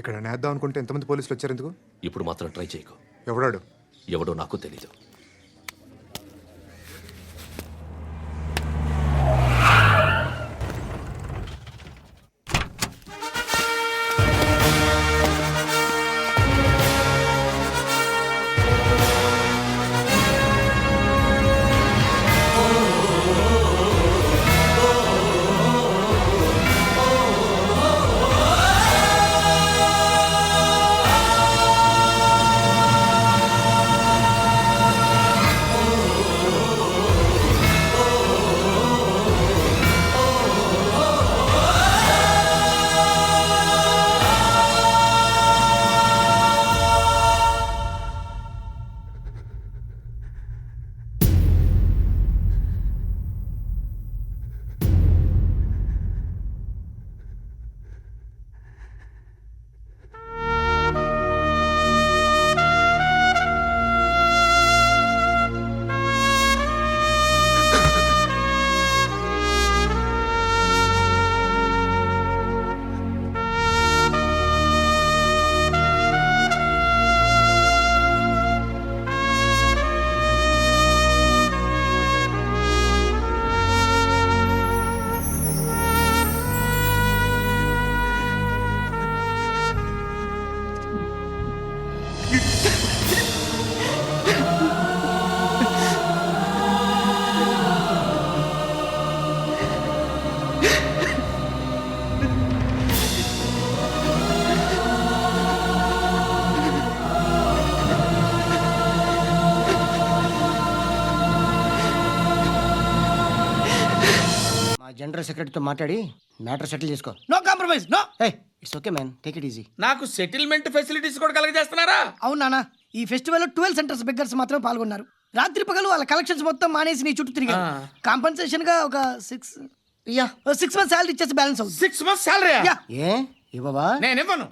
ఇక్కడ నేద్దాం అనుకుంటే ఎంతమంది పోలీసులు వచ్చారు ఎందుకు? ఇప్పుడు మాత్రం ట్రై చేయకు. ఎవడాడు? ఎవడో నాకు తెలీదు. జనరల్ సెక్రటరీతో మాట్లాడి మ్యాటర్ సెటిల్ చేసుకో. No compromise no. It's okay man, take it easy. నాకు సెటిల్మెంట్ ఫెసిలిటీస్ కూడా కలగజేస్తున్నారా? అవును నాన్న, ఈ ఫెస్టివల్ 12 సెంటర్స్ బెగ్గర్స్ మాత్రమే పాల్గొన్నారు. రాత్రి పగలు వాళ్ళ కలెక్షన్స్ మొత్తం మానేసి నీ చుట్టూ తిరిగారు. కాంపన్సేషన్ గా ఒక 6 మంత్స్ సాలరీ ఇచ్చేసి బ్యాలెన్స్ అవుతుంది. 6 months సాలరీ యా. ఏ ఇవ్వవా? నేను ఇవ్వను.